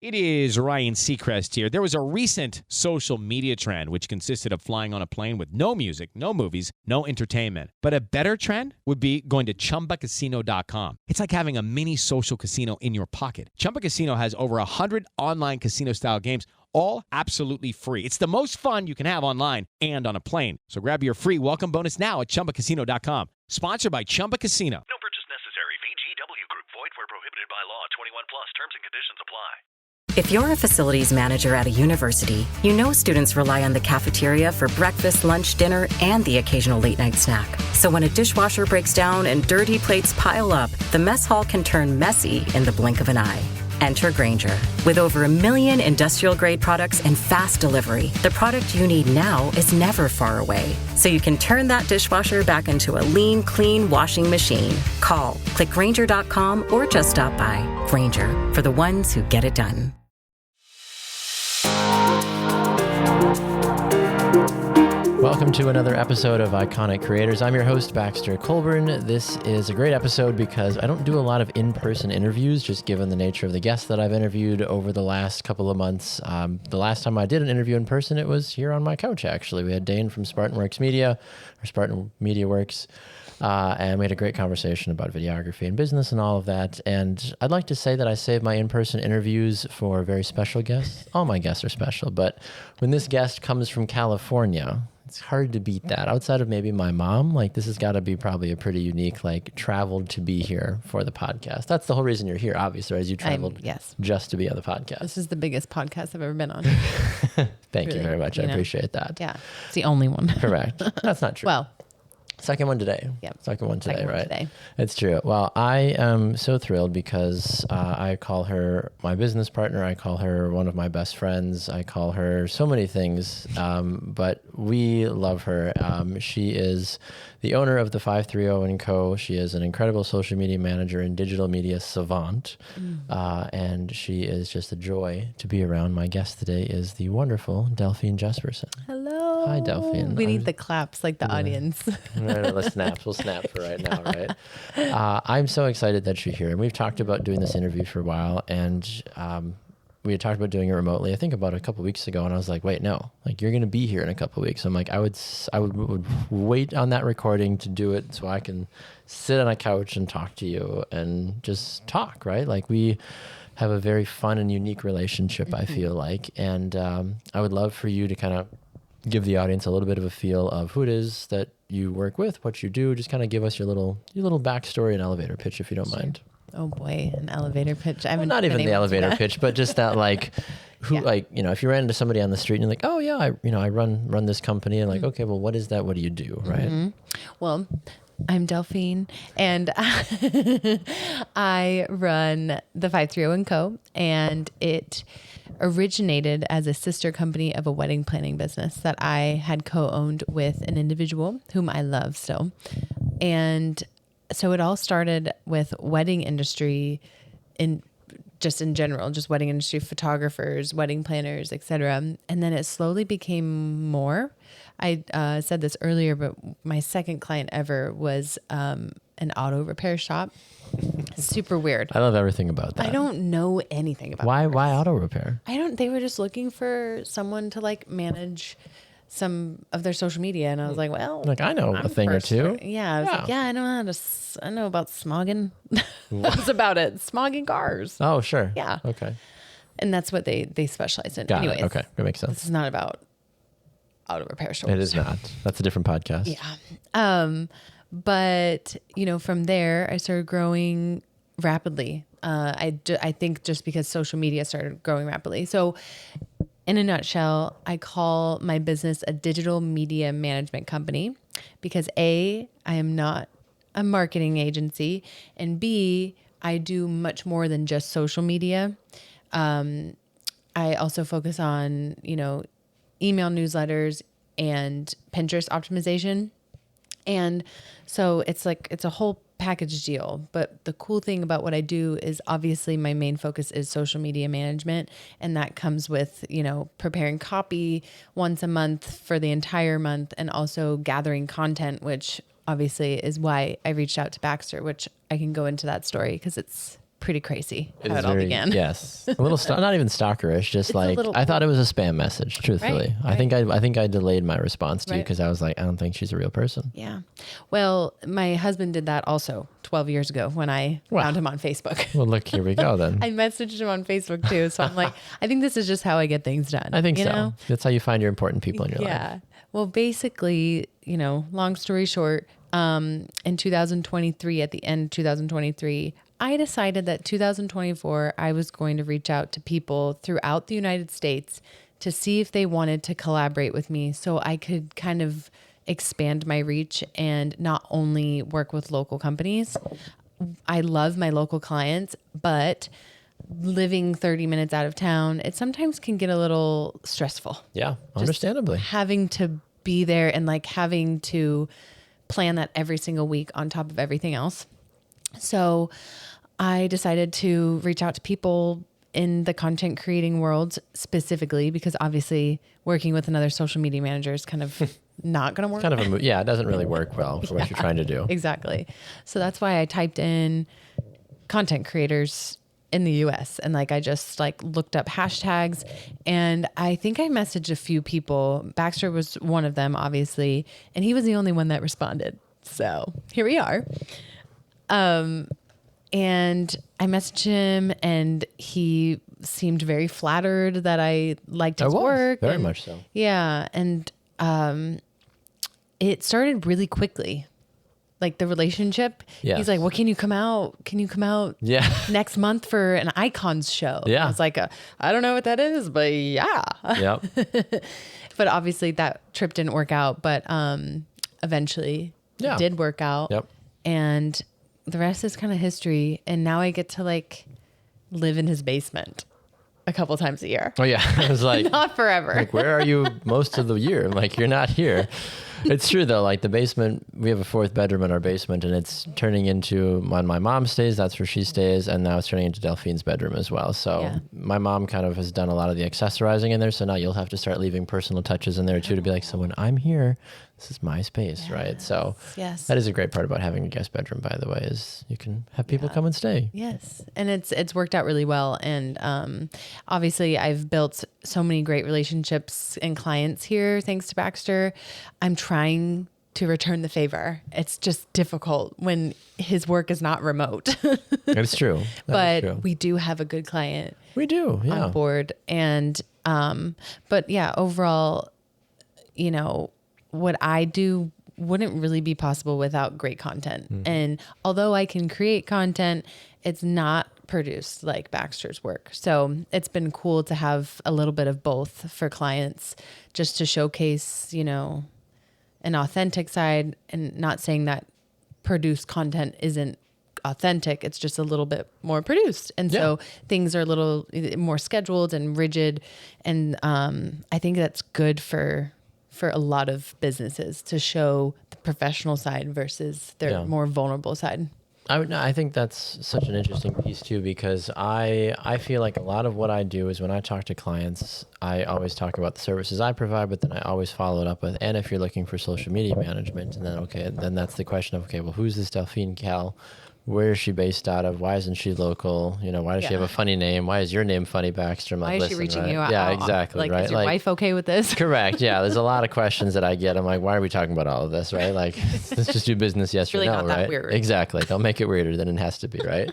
It is Ryan Seacrest here. There was a recent social media trend which consisted of flying on a plane with no music, no movies, no entertainment. But a better trend would be going to ChumbaCasino.com. It's like having a mini social casino in your pocket. Chumba Casino has over 100 online casino-style games, all absolutely free. It's the most fun you can have online and on a plane. So grab your free welcome bonus now at ChumbaCasino.com. Sponsored by Chumba Casino. No purchase necessary. VGW Group. Void where prohibited by law. 21 plus. Terms and conditions apply. If you're a facilities manager at a university, you know students rely on the cafeteria for breakfast, lunch, dinner, and the occasional late-night snack. So when a dishwasher breaks down and dirty plates pile up, the mess hall can turn messy in the blink of an eye. Enter Grainger. With over 1 million industrial-grade products and fast delivery, the product you need now is never far away. So you can turn that dishwasher back into a lean, clean washing machine. Call, click Grainger.com, or just stop by. Grainger, for the ones who get it done. Welcome to another episode of Iconic Creators. I'm your host, Baxter Colburn. This is a great episode because I don't do a lot of in-person interviews, just given the nature of the guests that I've interviewed over the last couple of months. The last time I did an interview in person, it was here on my couch, actually. We had Dane from Spartan Media Works, and we had a great conversation about videography and business and all of that. And I'd like to say that I save my in-person interviews for very special guests. All my guests are special, but when this guest comes from California, it's hard to beat that. Outside of maybe my mom, like this has got to be probably a pretty unique, like traveled to be here for the podcast. That's the whole reason you're here, obviously, as you traveled just to be on the podcast. This is the biggest podcast I've ever been on. Thank you very much. I appreciate that. Yeah, it's the only one. Correct. That's not true. Well, second one today. Yep. Second one today, right? Today. It's true. Well, I am so thrilled because I call her my business partner. I call her one of my best friends. I call her so many things, but we love her. She is the owner of the 530 & Co. She is an incredible social media manager and digital media savant, and she is just a joy to be around. My guest today is the wonderful Delphine Jespersen. Hello. Hi, Delphine. We need the claps like the audience. No, let's snap. We'll snap for right now, right? I'm so excited that you're here. And we've talked about doing this interview for a while, and we had talked about doing it remotely, I think about a couple of weeks ago, and I was like, wait, no, like you're going to be here in a couple of weeks. I'm like, I would wait on that recording to do it so I can sit on a couch and talk to you and just talk, right? Like we have a very fun and unique relationship, I feel like. And I would love for you to kind of give the audience a little bit of a feel of who it is that you work with, what you do. Just kind of give us your little backstory and elevator pitch, if you don't mind. Oh boy, an elevator pitch. I haven't not even the elevator pitch, but just that like, who like, if you ran into somebody on the street and you're like, oh yeah, I run this company, and like, okay, well, what is that? What do you do? Right. Well, I'm Delphine, and I run the 530 & Co. And it originated as a sister company of a wedding planning business that I had co-owned with an individual whom I love still. And so it all started with wedding industry in general, just wedding industry photographers, wedding planners, etc. And then it slowly became more. I said this earlier, but my second client ever was an auto repair shop. Super weird. I love everything about that. I don't know anything about why auto repair. They were just looking for someone to like manage some of their social media, and I was like, well, like I know a thing or two. Yeah, I was like, I know I know about smogging. That's about it. Smogging cars. Oh, sure. Yeah. Okay. And that's what they specialize in. Got Anyways, it. Okay, that makes sense. This is not about auto repair stores. It is not. That's a different podcast. Yeah. But from there, I started growing rapidly. I think just because social media started growing rapidly. So in a nutshell, I call my business a digital media management company because A, I am not a marketing agency, and B, I do much more than just social media. I also focus on, email newsletters and Pinterest optimization. And so it's a whole package deal. But the cool thing about what I do is obviously my main focus is social media management. And that comes with, preparing copy once a month for the entire month, and also gathering content, which obviously is why I reached out to Baxter, which I can go into that story because it's pretty crazy It how is it all very- began. Yes, a little not even stalkerish. Just It's a like little- I thought it was a spam message. Truthfully, Right, I think I delayed my response to you Right. because I was like, I don't think she's a real person. Yeah. Well, my husband did that also 12 years ago when I Wow. found him on Facebook. Well, look, here we go then. I messaged him on Facebook too. So I'm like, I think this is just how I get things done. I think you so. know? That's how you find your important people in your life. Yeah. Well, basically, long story short, in 2023, at the end of 2023, I decided that 2024, I was going to reach out to people throughout the United States to see if they wanted to collaborate with me so I could kind of expand my reach and not only work with local companies. I love my local clients, but living 30 minutes out of town, it sometimes can get a little stressful. Yeah, understandably. Having to be there and like having to plan that every single week on top of everything else. So I decided to reach out to people in the content creating world specifically, because obviously working with another social media manager is kind of not going to work. Kind of it doesn't really work well for what you're trying to do. Exactly. So that's why I typed in content creators in the US and like I just like looked up hashtags, and I think I messaged a few people. Baxter was one of them, obviously, and he was the only one that responded. So here we are. And I messaged him and he seemed very flattered that I liked his work. Very and- much so. Yeah. And it started really quickly. Like the relationship. Yes. He's like, well, can you come out? Can you come out Yeah. next month for an Icons show? Yeah. I was like, I don't know what that is, but yeah. Yep. But obviously that trip didn't work out, but eventually Yeah. it did work out. Yep. And the rest is kind of history. And now I get to like live in his basement a couple times a year. Oh yeah. I was like, Not forever. like, where are you most of the year? I'm like, you're not here. It's true though. Like the basement, we have a fourth bedroom in our basement, and it's turning into when my mom stays. That's where she stays, and now it's turning into Delphine's bedroom as well. So Yeah. my mom kind of has done a lot of the accessorizing in there. So now you'll have to start leaving personal touches in there too, to be like, so when I'm here, this is my space, right? So Yes. that is a great part about having a guest bedroom, by the way, is you can have people come and stay. Yes. And it's worked out really well. And obviously I've built so many great relationships and clients here thanks to Baxter. I'm trying to return the favor. It's just difficult when his work is not remote. It's true. That is but true. we do have a good client We do. Yeah. on board. And but yeah, overall, what I do wouldn't really be possible without great content. And although I can create content, it's not produced like Baxter's work. So it's been cool to have a little bit of both for clients, just to showcase, an authentic side, and not saying that produced content isn't authentic. It's just a little bit more produced. And so things are a little more scheduled and rigid. And I think that's good for a lot of businesses to show the professional side versus their more vulnerable side. I think that's such an interesting piece too, because I feel like a lot of what I do is when I talk to clients, I always talk about the services I provide, but then I always follow it up with, and if you're looking for social media management, and then that's the question of, okay, well, who's this Delphine Cal? Where is she based out of? Why isn't she local? Why does she have a funny name? Why is your name funny, Baxter? I'm like, Why is she listen, reaching right? you out? Yeah, exactly. Like, right. is your wife okay with this? Correct. Yeah. There's a lot of questions that I get. I'm like, why are we talking about all of this? Right. Like, let's just do business yes really or no. not that Right. weird. Exactly. Don't make it weirder than it has to be. Right.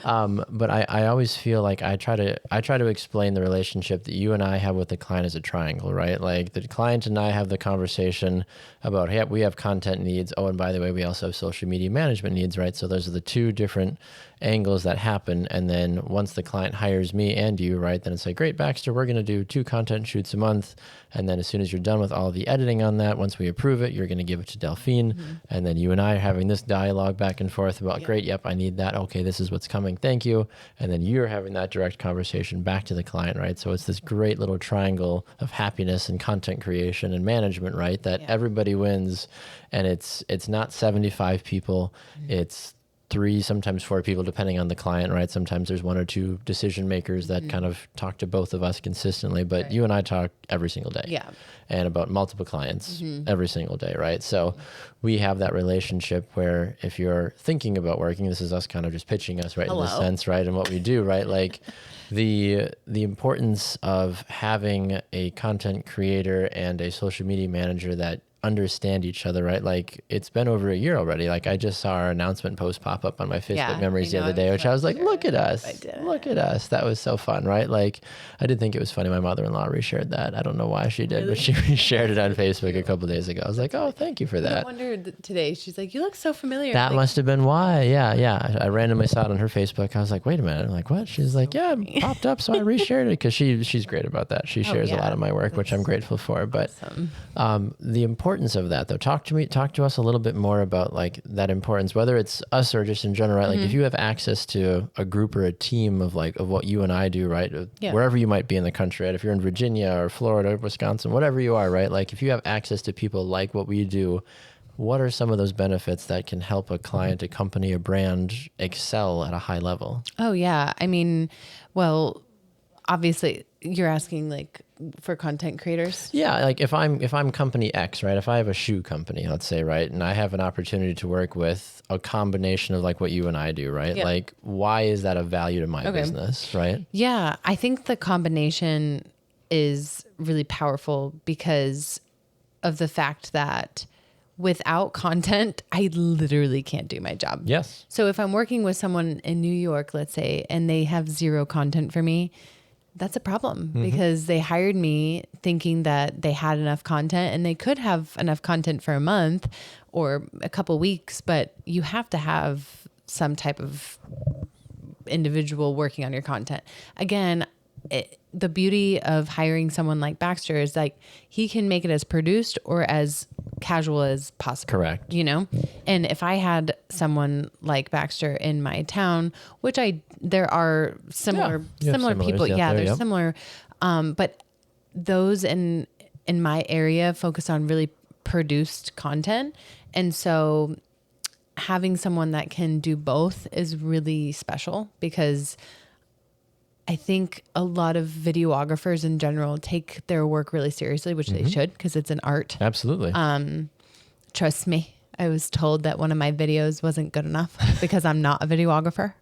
But I always feel like I try to explain the relationship that you and I have with the client as a triangle, right? Like the client and I have the conversation about, hey, we have content needs. Oh, and by the way, we also have social media management needs, right? So those are the two different angles that happen. And then once the client hires me and you, right, then it's like, great, Baxter, we're going to do 2 content shoots a month. And then as soon as you're done with all the editing on that, once we approve it, you're going to give it to Delphine. And then you and I are having this dialogue back and forth about, great, yep, I need that. Okay, this is what's coming. Thank you. And then you're having that direct conversation back to the client, right? So it's this great little triangle of happiness and content creation and management, right? That everybody wins. And it's not 75 people. It's 3, sometimes 4 people, depending on the client, right? Sometimes there's 1 or 2 decision makers that kind of talk to both of us consistently, but you and I talk every single day. Yeah. And about multiple clients every single day, right? So we have that relationship where if you're thinking about working, this is us kind of just pitching us, right? In this sense, right? And what we do, right? Like the importance of having a content creator and a social media manager that understand each other, right? Like it's been over a year already. Like I just saw our announcement post pop up on my Facebook memories the other day, which I was like, look at us, look at us. That was so fun, right? Like I did think it was funny. My mother-in-law reshared that. I don't know why she did, but she reshared it on Facebook a couple of days ago. I was like, oh, thank you for that. I wondered today. She's like, you look so familiar. That must have been why. Yeah. I randomly saw it on her Facebook. I was like, wait a minute. I'm like, what? She's like, yeah, it popped up. So I reshared it because she's great about that. She shares a lot of my work, which I'm grateful for. But the importance of that though, talk to us a little bit more about like that importance, whether it's us or just in general, right? Like if you have access to a group or a team of what you and I do, right? Wherever you might be in the country, right? If you're in Virginia or Florida or Wisconsin, whatever you are, right? Like if you have access to people like what we do, what are some of those benefits that can help a client, a company, a brand excel at a high level? Oh yeah. I mean, well, obviously you're asking like for content creators. Yeah. Like if I'm company X, right? If I have a shoe company, let's say, right? And I have an opportunity to work with a combination of like what you and I do, right? Yep. Like why is that of value to my business, right? Yeah. I think the combination is really powerful because of the fact that without content, I literally can't do my job. Yes. So if I'm working with someone in New York, let's say, and they have 0 content for me, that's a problem because they hired me thinking that they had enough content and they could have enough content for a month or a couple weeks, but you have to have some type of individual working on your content. Again, the beauty of hiring someone like Baxter is like he can make it as produced or as casual as possible. Correct. You know? And if I had someone like Baxter in my town, which there are similar people. Yeah, there's similar. But those in my area focus on really produced content. And so having someone that can do both is really special because I think a lot of videographers in general take their work really seriously, which they should because it's an art. Absolutely. Trust me, I was told that one of my videos wasn't good enough because I'm not a videographer.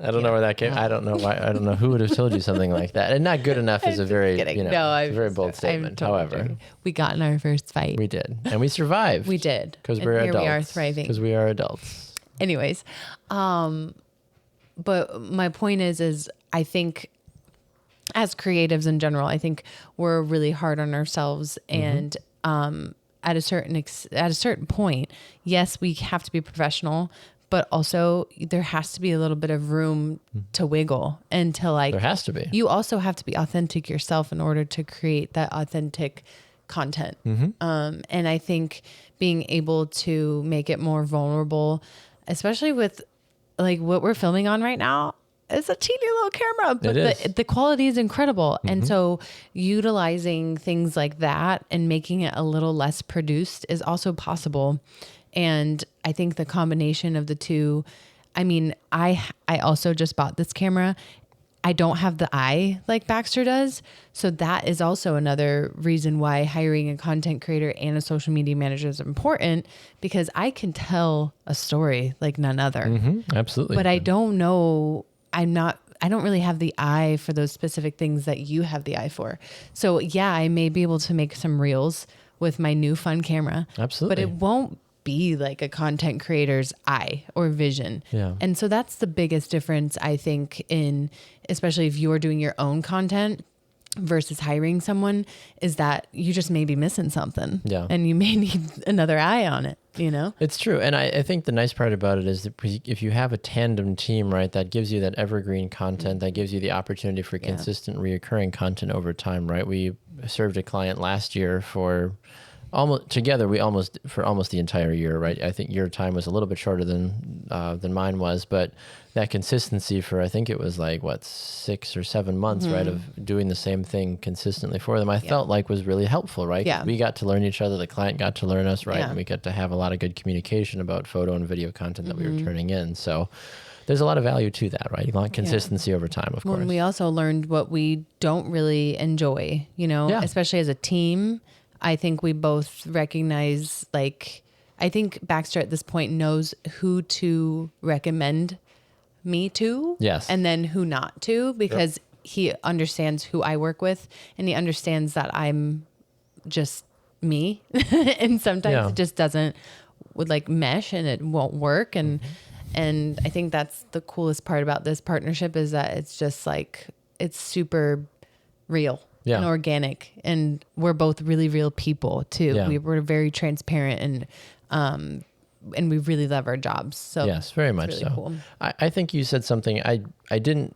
I don't know where that came. I don't know why. I don't know who would have told you something like that. And not good enough is a very, it's a very bold statement. However, we got in our first fight. We did, and we survived. We did because we're adults. Here we are thriving because we are adults. Anyways, but my point is I think as creatives in general, I think we're really hard on ourselves and at a certain point, yes, we have to be professional, but also there has to be a little bit of room to wiggle and to like, there has to be. You also have to be authentic yourself in order to create that authentic content. And I think being able to make it more vulnerable, especially with like what we're filming on right now, it's a teeny little camera, but the quality is incredible. And so utilizing things like that and making it a little less produced is also possible. And I think the combination of the two, I mean, I also just bought this camera. I don't have the eye like Baxter does. So that is also another reason why hiring a content creator and a social media manager is important because I can tell a story like none other. Absolutely. But I don't know, I don't really have the eye for those specific things that you have the eye for. So yeah, I may be able to make some reels with my new fun camera. Absolutely. But it won't be like a content creator's eye or vision. Yeah. And so that's the biggest difference, I think, in especially if you're doing your own content versus hiring someone, is that you just may be missing something. Yeah. And you may need another eye on it, you know? It's true. And I think the nice part about it is that if you have a tandem team, right, that gives you that evergreen content, that gives you the opportunity for consistent reoccurring content over time, right? We served a client last year for almost together, for almost the entire year, right? I think your time was a little bit shorter than mine was, but that consistency for, I think it was like 6 or 7 months, right, of doing the same thing consistently for them, I felt like was really helpful, right? Yeah. We got to learn each other, the client got to learn us, right? Yeah. And we got to have a lot of good communication about photo and video content that we were turning in. So there's a lot of value to that, right? You want consistency over time, of course. When we also learned what we don't really enjoy, especially as a team. I think we both recognize, like, I think Baxter at this point knows who to recommend me to, Yes, and then who not to, because he understands who I work with, and he understands that I'm just me, and sometimes it just doesn't mesh, and it won't work, and I think that's the coolest part about this partnership is that it's just like it's super real. And organic, and we're both really real people too. Yeah. We're very transparent, and we really love our jobs. So yes, very much really so. cool. I think you said something. I didn't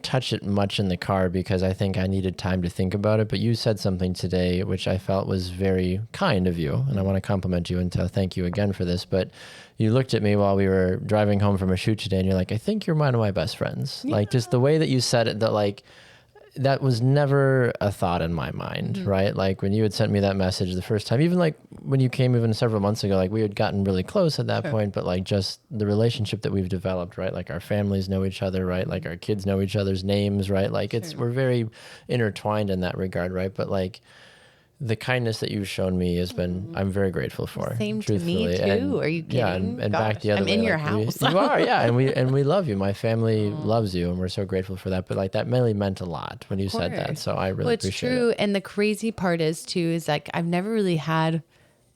touch it much in the car because I think I needed time to think about it. But you said something today which I felt was very kind of you, and I want to compliment you and to thank you again for this. But you looked at me while we were driving home from a shoot today, and you're like, "I think you're one of my best friends." Yeah. Like just the way that you said it, that was never a thought in my mind, right? Like when you had sent me that message the first time, even like when you came even several months ago, like we had gotten really close at that point, but like just the relationship that we've developed, right? Like our families know each other, right? Like our kids know each other's names, right? Like we're very intertwined in that regard, right? But like the kindness that you've shown me has been, I'm very grateful for. Same to me truthfully. too. And, are you kidding? yeah, and back the other I'm way. in your like, house. you are, yeah, and we love you. My family loves you, and we're so grateful for that. But like that really meant a lot when you said that, so I really it's appreciate true. it. And the crazy part is like I've never really had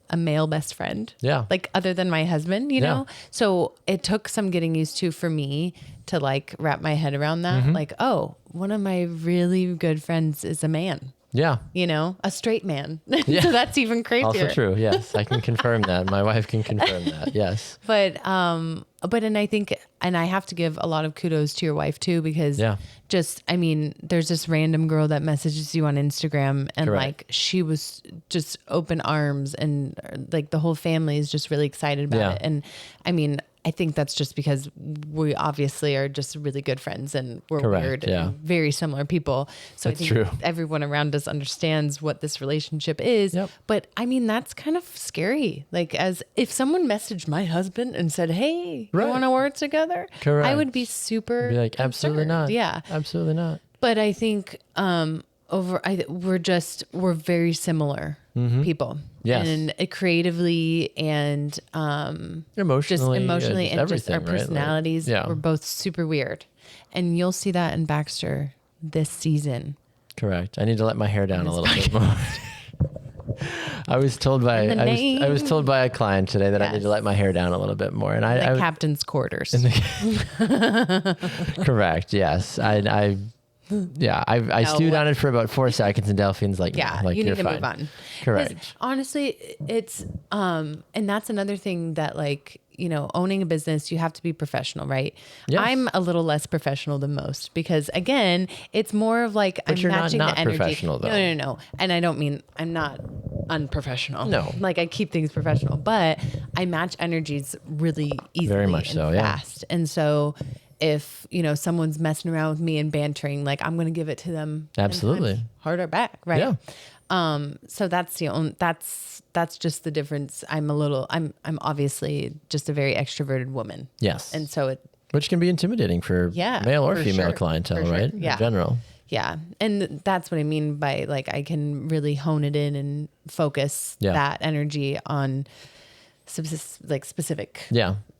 a male best friend. Yeah. Like other than my husband, you know? So it took some getting used to for me to like wrap my head around that. Like, oh, one of my really good friends is a man. Yeah. A straight man. So that's even crazier. Also true. Yes. I can confirm that. My wife can confirm that. Yes. But and I think, and I have to give a lot of kudos to your wife too, because there's this random girl that messages you on Instagram and like, she was just open arms and like the whole family is just really excited about it. And I think that's just because we obviously are just really good friends and we're weird and very similar people. So that's I think true. Everyone around us understands what this relationship is. Yep. But that's kind of scary. Like as if someone messaged my husband and said, "Hey, you want to work together?" Correct. I would be super be like, concerned. absolutely not. Yeah. Absolutely not. But I think we're very similar people. Yes. And creatively and emotionally and just our personalities. Like, we're both super weird. And you'll see that in Baxter this season. Correct. I need to let my hair down a little bit more. I was told by a client today that I need to let my hair down a little bit more, and I captain's quarters. Correct. Yes. I stewed on it for about 4 seconds, and Delphine's like, you need to fine. move on. Correct. Honestly, it's and that's another thing that owning a business, you have to be professional, right? Yes. I'm a little less professional than most because again, it's more of like but I'm matching not the energy. Professional, though. No. And I don't mean I'm not unprofessional. No. Like I keep things professional, but I match energies really easily. Very much so, fast. And so if someone's messing around with me and bantering, like I'm going to give it to them. Absolutely. Harder back, right? Yeah. So that's that's just the difference. I'm obviously just a very extroverted woman. Yes. And so which can be intimidating for male or female clientele, right? Yeah. In general. Yeah. And that's what I mean by like, I can really hone it in and focus that energy on specific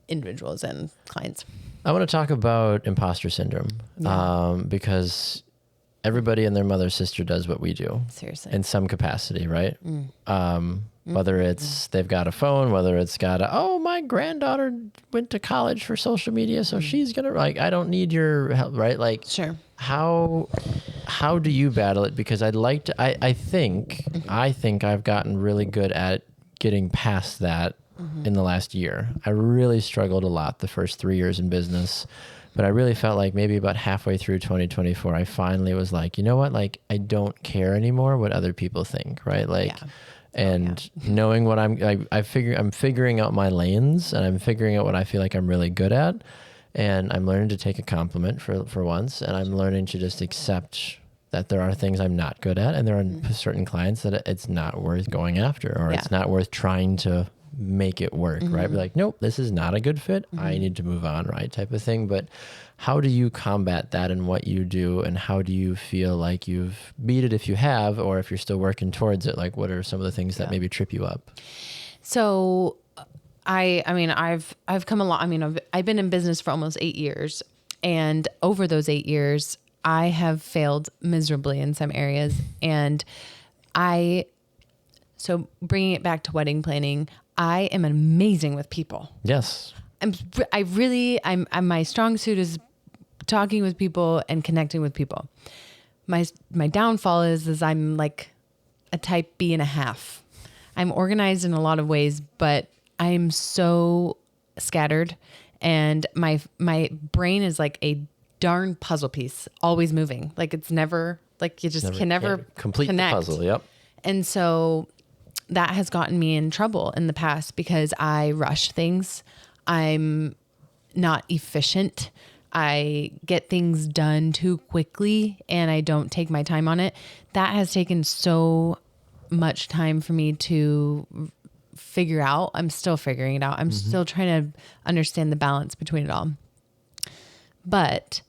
individuals and clients. I want to talk about imposter syndrome because everybody and their mother sister does what we do. Seriously. In some capacity, right? Whether it's they've got a phone, whether it's got my granddaughter went to college for social media, so she's going to I don't need your help, right? Like, sure. How do you battle it? Because I'd like to, I think I've gotten really good at getting past that in the last year. I really struggled a lot the first 3 years in business, but I really felt like maybe about halfway through 2024, I finally was like, you know what? Like, I don't care anymore what other people think, right? Like, And knowing what I'm figuring out my lanes, and I'm figuring out what I feel like I'm really good at. And I'm learning to take a compliment for once. And I'm learning to just accept that there are things I'm not good at. And there are certain clients that it's not worth going after, or it's not worth trying to make it work, right? Be like, nope, this is not a good fit. I need to move on, right? Type of thing. But how do you combat that in what you do? And how do you feel like you've beat it if you have, or if you're still working towards it? Like, what are some of the things that maybe trip you up? So I mean, I've come along. I mean, I've been in business for almost 8 years, and over those 8 years, I have failed miserably in some areas. And so bringing it back to wedding planning, I am amazing with people. Yes. My strong suit is talking with people and connecting with people. My downfall is I'm like a type B.5. I'm organized in a lot of ways, but I'm so scattered, and my brain is like a darn puzzle piece, always moving. Like it's never, like you just can never complete connect. The puzzle. Yep. And so that has gotten me in trouble in the past because I rush things. I'm not efficient. I get things done too quickly and I don't take my time on it. That has taken so much time for me to figure out. I'm still figuring it out. I'm still trying to understand the balance between it all. But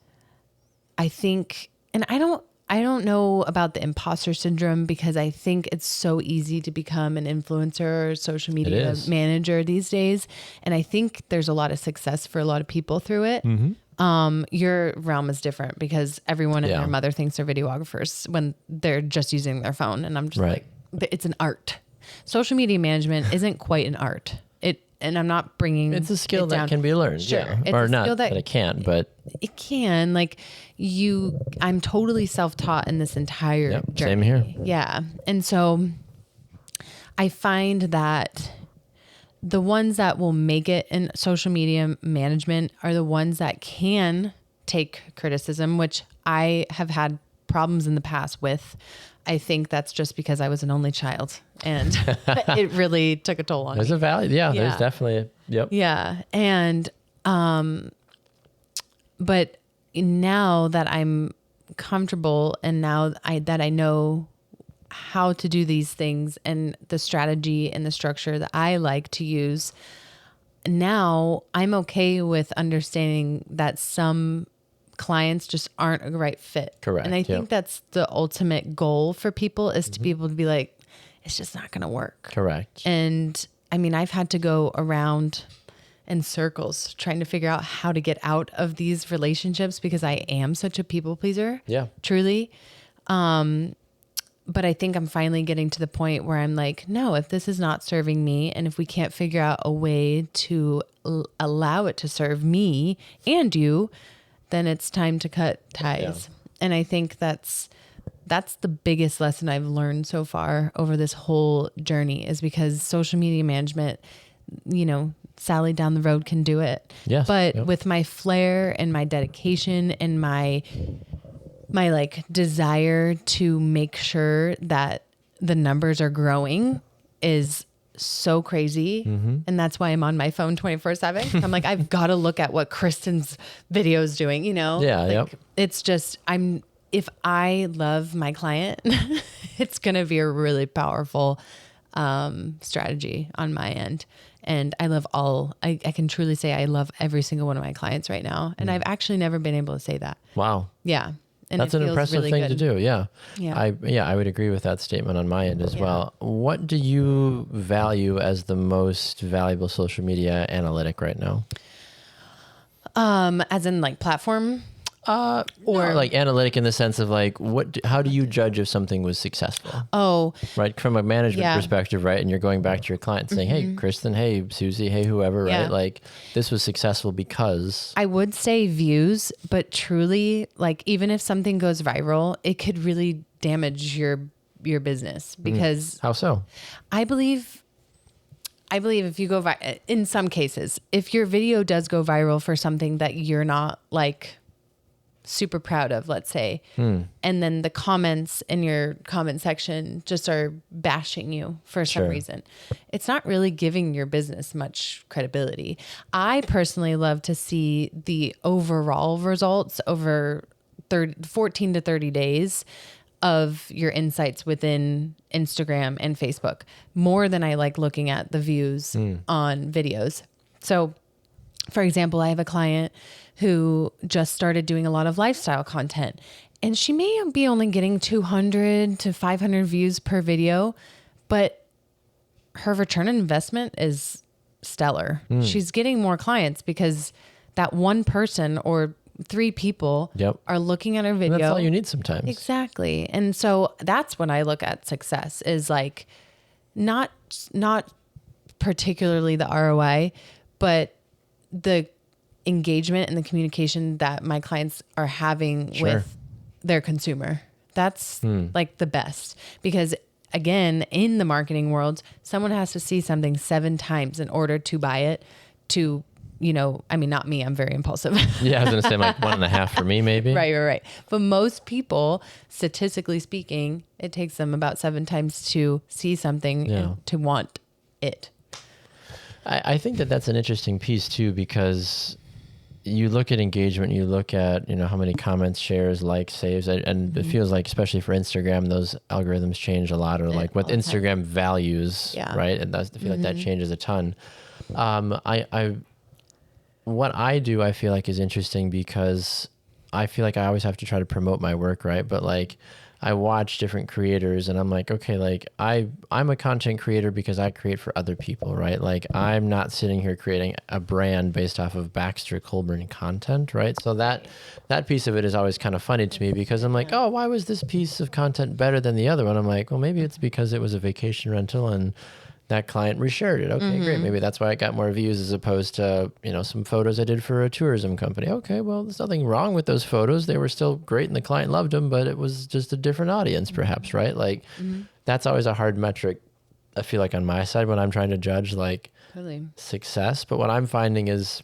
I think, and I don't know about the imposter syndrome, because I think it's so easy to become an influencer or social media manager these days. And I think there's a lot of success for a lot of people through it. Your realm is different because everyone and their mother thinks they're videographers when they're just using their phone. And I'm just like, it's an art. Social media management isn't quite an art. And I'm not bringing it's a skill that down. can be learned. Sure. Yeah. It's or not that it can, but it can. Like I'm totally self-taught in this entire journey. Same here. Yeah. And so I find that the ones that will make it in social media management are the ones that can take criticism, which I have had problems in the past with. I think that's just because I was an only child and it really took a toll on me. There's a value. Yeah, there's definitely Yeah. And, but now that I'm comfortable and now that I know how to do these things and the strategy and the structure that I like to use, now I'm okay with understanding that some clients just aren't a right fit. Correct. And I think that's the ultimate goal for people is to be able to be like, it's just not going to work. Correct. And I mean, I've had to go around in circles trying to figure out how to get out of these relationships because I am such a people pleaser. Yeah. Truly. But I think I'm finally getting to the point where I'm like, no, if this is not serving me and if we can't figure out a way to allow it to serve me and you, then it's time to cut ties. Yeah. And I think that's the biggest lesson I've learned so far over this whole journey is because social media management, Sally down the road can do it. Yes. But with my flair and my dedication and my like desire to make sure that the numbers are growing is so crazy. And that's why I'm on my phone 24/7. I'm like, I've got to look at what Kristen's video is doing, Yeah. It's just, if I love my client, it's going to be a really powerful strategy on my end. And I love I can truly say I love every single one of my clients right now. And I've actually never been able to say that. Wow. Yeah. And that's an impressive really thing good. to do. Yeah. Yeah. I would agree with that statement on my end as well. What do you value as the most valuable social media analytic right now? As in like platform? Or like analytic in the sense of like, how do you judge if something was successful? Oh, right. From a management perspective, right. And you're going back to your client saying, hey, Kristen, hey, Susie, hey, whoever, right. Like this was successful because I would say views, but truly like, even if something goes viral, it could really damage your business because how so? I believe if you go in some cases, if your video does go viral for something that you're not like super proud of, let's say, and then the comments in your comment section just are bashing you for some reason, it's not really giving your business much credibility. I personally love to see the overall results over 14 to 30 days of your insights within Instagram and Facebook, more than I like looking at the views on videos. So, for example, I have a client who just started doing a lot of lifestyle content, and she may be only getting 200 to 500 views per video, but her return on investment is stellar. She's getting more clients because that one person or 3 people are looking at her video. And that's all you need sometimes. Exactly. And so that's when I look at success, is like not particularly the ROI, but the engagement and the communication that my clients are having with their consumer. That's like the best, because again, in the marketing world, someone has to see something 7 times in order to buy it. To, you know, I mean, not me, I'm very impulsive. Yeah, I was going to say like 1.5 for me, maybe. Right. But most people, statistically speaking, it takes them about 7 times to see something and to want it. I think that that's an interesting piece too, because you look at engagement, you look at, you know, how many comments, shares, likes, saves, and it feels like, especially for Instagram, those algorithms change a lot, or like what Instagram values, right? And I feel like that changes a ton. What I do, I feel like is interesting, because I feel like I always have to try to promote my work, right? But like, I watch different creators and I'm like, okay, like I'm a content creator because I create for other people, right? Like I'm not sitting here creating a brand based off of Baxter Colburn content, right? So that piece of it is always kind of funny to me, because I'm like, oh, why was this piece of content better than the other one? I'm like, well, maybe it's because it was a vacation rental and that client reshared it. Okay, great. Maybe that's why it got more views, as opposed to, you know, some photos I did for a tourism company. Okay, well, there's nothing wrong with those photos. They were still great and the client loved them, but it was just a different audience perhaps, right? Like that's always a hard metric, I feel like, on my side when I'm trying to judge like success. But what I'm finding is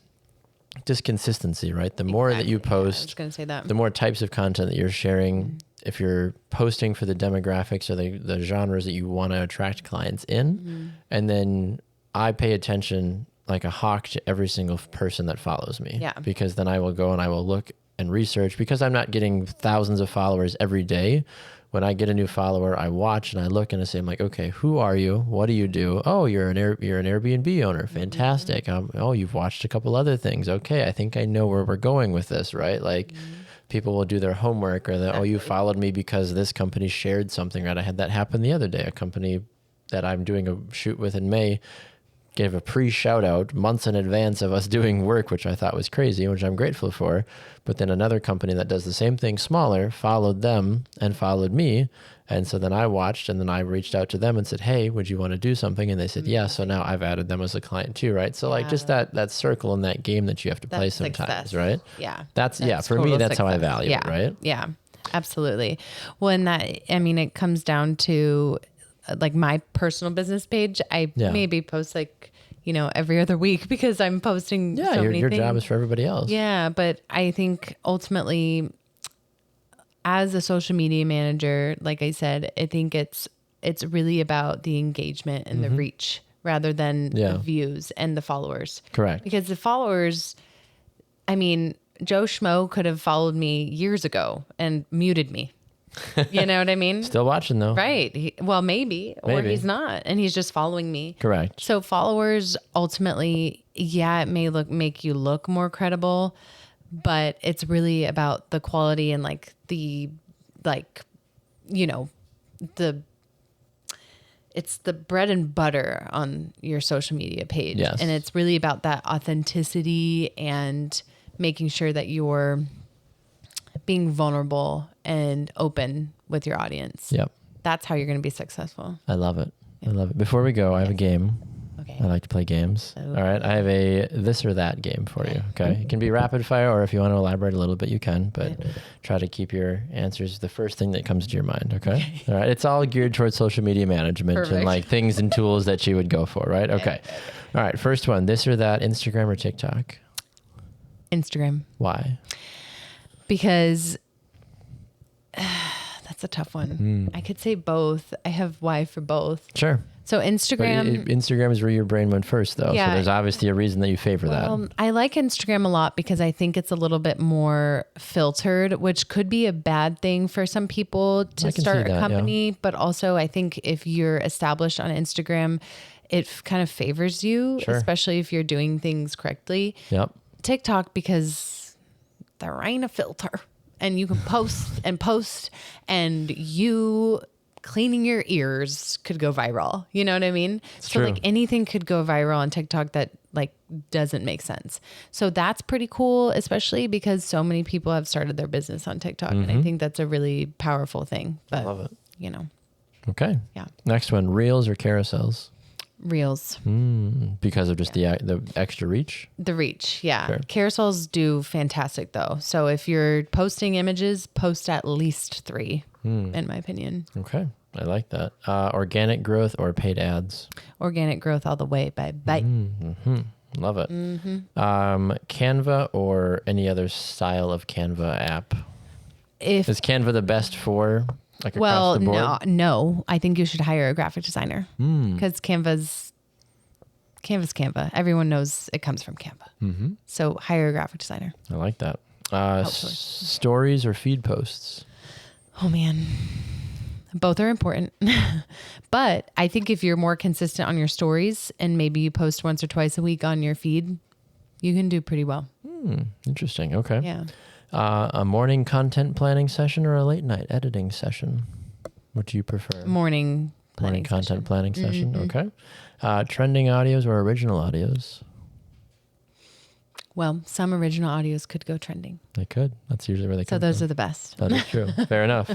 just consistency, right? The more that you post, I was going to say that. The more types of content that you're sharing, if you're posting for the demographics or the genres that you want to attract clients in, and then I pay attention like a hawk to every single person that follows me, because then I will go and I will look and research, because I'm not getting thousands of followers every day. When I get a new follower, I watch and I look and I say, I'm like, okay, who are you? What do you do? Oh, you're an Airbnb owner. Fantastic. Oh, you've watched a couple other things. Okay, I think I know where we're going with this, right? Like people will do their homework, or that, oh, you followed me because this company shared something, right? I had that happen the other day. A company that I'm doing a shoot with in May gave a pre-shout out months in advance of us doing work, which I thought was crazy, which I'm grateful for. But then another company that does the same thing smaller followed them and followed me. And so then I watched, and then I reached out to them and said, hey, would you want to do something? And they said, yeah. So now I've added them as a client too, right? So like just that circle in that game that you have to play sometimes, success. right? Yeah. That's for me, that's how I value it, right? Yeah, absolutely. Well, and that, I mean, it comes down to like my personal business page. I maybe post like, you know, every other week, because I'm posting so many your things. job is for everybody else. Yeah, but I think ultimately, as a social media manager, like I said, I think it's really about the engagement and the reach rather than the views and the followers. Correct. Because the followers, I mean, Joe Schmo could have followed me years ago and muted me. You know what I mean? Still watching though. Right. Well, maybe, or he's not, and he's just following me. Correct. So followers ultimately, it may make you look more credible, but it's really about the quality and it's the bread and butter on your social media page. Yes. And it's really about that authenticity and making sure that you're being vulnerable and open with your audience. Yep. That's how you're going to be successful. I love it. I love it. Before we go, I have a game. Okay. I like to play games. Oh. All right. I have a this or that game for you. Okay. It can be rapid fire, or if you want to elaborate a little bit, you can, but try to keep your answers the first thing that comes to your mind. Okay. All right. It's all geared towards social media management and like things and tools that you would go for, right? Okay. All right. First one, this or that, Instagram or TikTok? Instagram. Why? because that's a tough one. I could say both. I have why for both. Sure. So Instagram. Instagram is where your brain went first, though. Yeah. So there's obviously a reason that you favor that. I like Instagram a lot because I think it's a little bit more filtered, which could be a bad thing for some people to start a company. Yeah. But also, I think if you're established on Instagram, it kind of favors you, especially if you're doing things correctly. Yep. TikTok, because there ain't a filter, and you can post and you cleaning your ears could go viral. You know what I mean? It's so true. Like anything could go viral on TikTok that like doesn't make sense. So that's pretty cool, especially because so many people have started their business on TikTok. And I think that's a really powerful thing. But I love it. You know. Okay. Yeah. Next one, reels or carousels? Reels. Because of just the extra reach? The reach, yeah. Sure. Carousels do fantastic though. So if you're posting images, post at least 3, in my opinion. Okay. I like that. Organic growth or paid ads? Organic growth all the way. Bye. Love it. Canva or any other style of Canva app? Is Canva the best for like across the board? No. I think you should hire a graphic designer because Canva's Canva. Everyone knows it comes from Canva. So hire a graphic designer. I like that. Stories or feed posts? Oh man, both are important. But I think if you're more consistent on your stories and maybe you post once or twice a week on your feed, you can do pretty well. Interesting. Okay. Yeah. A morning content planning session or a late night editing session? What do you prefer? Morning content planning session. Okay. Trending audios or original audios? Well, some original audios could go trending. They could. That's usually where they come So those from. are the best. That is true. Fair enough.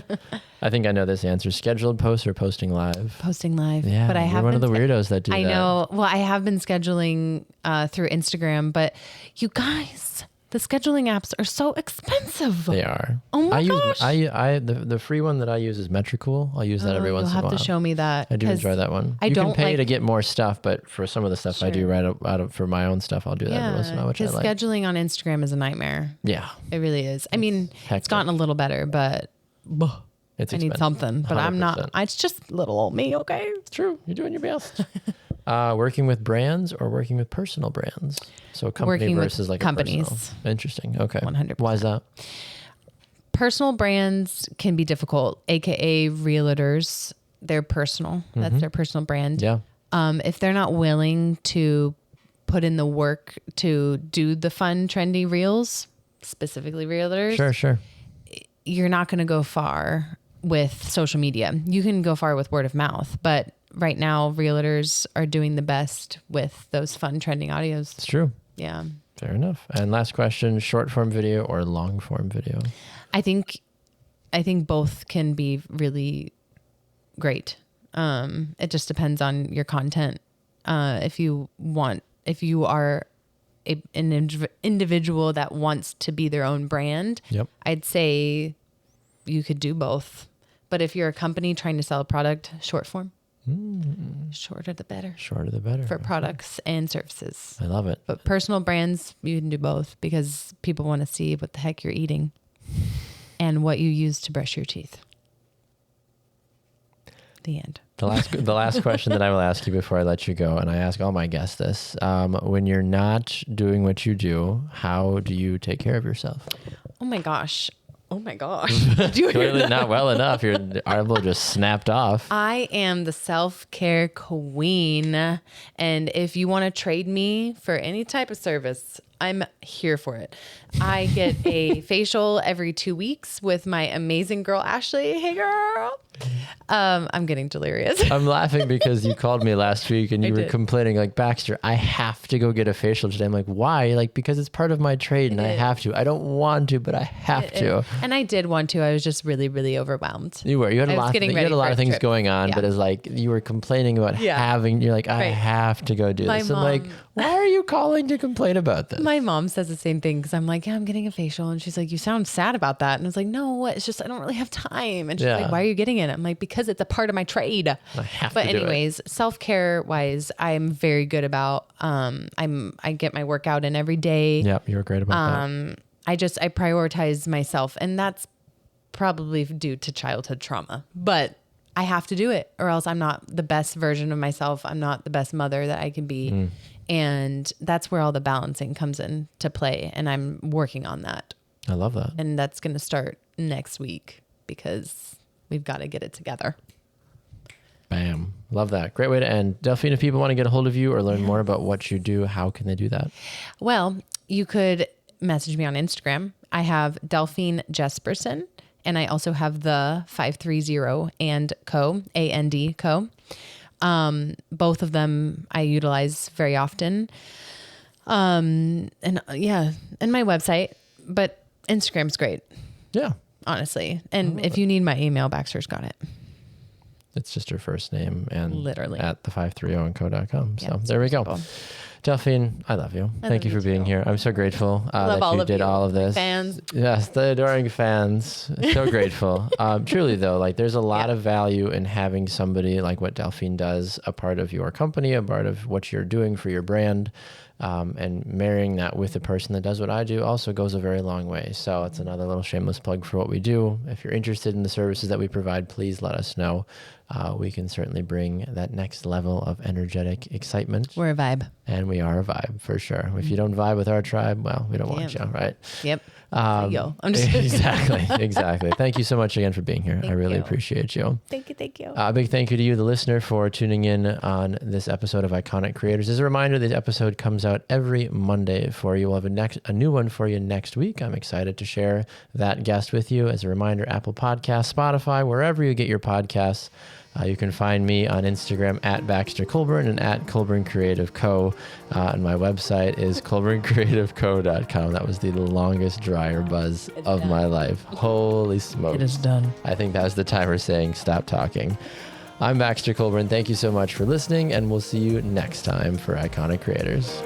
I think I know this answer. Scheduled posts or posting live? Posting live. Yeah, but I you're have one of the weirdos that do that. I know. Well, I have been scheduling through Instagram, but you guys, the scheduling apps are so expensive. They are. Oh my gosh. The free one that I use is Metricool. I'll use that every once in a while. You'll have to show me that. I do enjoy that one. You can pay to get more stuff, but for some of the stuff I do for my own stuff, I'll do that every once in a while, which I like. Scheduling on Instagram is a nightmare. Yeah. It really is. I mean, it's gotten a little better, but it's I need something. But 100%. I'm not. It's just little old me, okay? It's true. You're doing your best. Working with brands or working with personal brands? So a company versus like companies. A personal. Interesting. Okay. 100%. Why is that? Personal brands can be difficult, aka realtors. They're personal. That's their personal brand. Yeah. If they're not willing to put in the work to do the fun, trendy reels, specifically realtors. Sure. You're not going to go far with social media. You can go far with word of mouth, but right now realtors are doing the best with those fun trending audios. It's true. Yeah. Fair enough. And last question, short form video or long form video? I think both can be really great. It just depends on your content. If you are an individual that wants to be their own brand, I'd say you could do both. But if you're a company trying to sell a product, short form. Shorter the better. Shorter the better. For products and services. I love it. But personal brands, you can do both because people want to see what the heck you're eating and what you use to brush your teeth. The end. The last question that I will ask you before I let you go, and I ask all my guests this, when you're not doing what you do, how do you take care of yourself? Oh my gosh. Clearly not well enough. Your eyebrow just snapped off. I am the self-care queen. And if you want to trade me for any type of service, I'm here for it. I get a facial every 2 weeks with my amazing girl, Ashley. Hey, girl. I'm getting delirious. I'm laughing because you called me last week and you were complaining like, Baxter, I have to go get a facial today. I'm like, why? Like, because it's part of my trade and I have to. I don't want to, but I have to. And I did want to. I was just really, really overwhelmed. You were. You had a lot of things going on, but it's like you were complaining about having, you're like, I have to go do this. I'm like, why are you calling to complain about this? My mom says the same thing because I'm like, yeah, I'm getting a facial. And she's like, you sound sad about that. And I was like, no, it's just, I don't really have time. And she's like, why are you getting it? I'm like, because it's a part of my trade. I have but to do anyways, self-care wise, I'm very good about, I get my workout in every day. Yep. You're great about that. I prioritize myself, and that's probably due to childhood trauma, but I have to do it or else I'm not the best version of myself. I'm not the best mother that I can be. And that's where all the balancing comes in to play. And I'm working on that. I love that. And that's going to start next week because we've got to get it together. Bam. Love that. Great way to end. Delphine, if people want to get a hold of you or learn more about what you do, how can they do that? Well, you could message me on Instagram. I have Delphine Jespersen, and I also have the 530 and co, A-N-D co. Both of them I utilize very often. And my website, but Instagram's great. Yeah. Honestly. And if you need my email, Baxter's got it. It's just her first name and literally at the530andco.com. Yeah, So there we go. simple. Delphine, I love you. Thank you for being here. I'm so grateful that all you of did you. all of this. Fans. Yes, the adoring fans. So grateful. Truly though, like there's a lot of value in having somebody like what Delphine does, a part of your company, a part of what you're doing for your brand. And marrying that with a person that does what I do also goes a very long way. So it's another little shameless plug for what we do. If you're interested in the services that we provide, please let us know. We can certainly bring that next level of energetic excitement. We're a vibe. And we are a vibe for sure. If you don't vibe with our tribe, well, we don't want you, right? Yep. Yo, I'm just Exactly. Thank you so much again for being here. I really appreciate you. Thank you. A big thank you to you, the listener, for tuning in on this episode of Iconic Creators. As a reminder, this episode comes out every Monday for you. We'll have a new one for you next week. I'm excited to share that guest with you. As a reminder, Apple Podcasts, Spotify, wherever you get your podcasts. You can find me on Instagram at Baxter Colburn and at Colburn Creative Co. And my website is colburncreativeco.com. That was the longest dryer buzz of my life. Holy smokes. It is done. I think that was the timer saying stop talking. I'm Baxter Colburn. Thank you so much for listening, and we'll see you next time for Iconic Creators.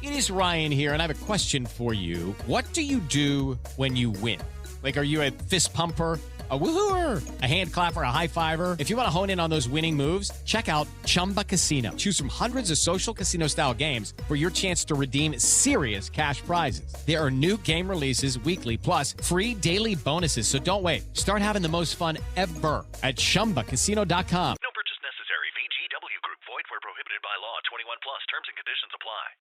It is Ryan here, and I have a question for you. What do you do when you win? Like, are you a fist pumper, a woohooer, a hand clapper, a high fiver? If you want to hone in on those winning moves, check out Chumba Casino. Choose from hundreds of social casino-style games for your chance to redeem serious cash prizes. There are new game releases weekly, plus free daily bonuses. So don't wait. Start having the most fun ever at ChumbaCasino.com. No purchase necessary. VGW Group. Void where prohibited by law. 21 plus. Terms and conditions apply.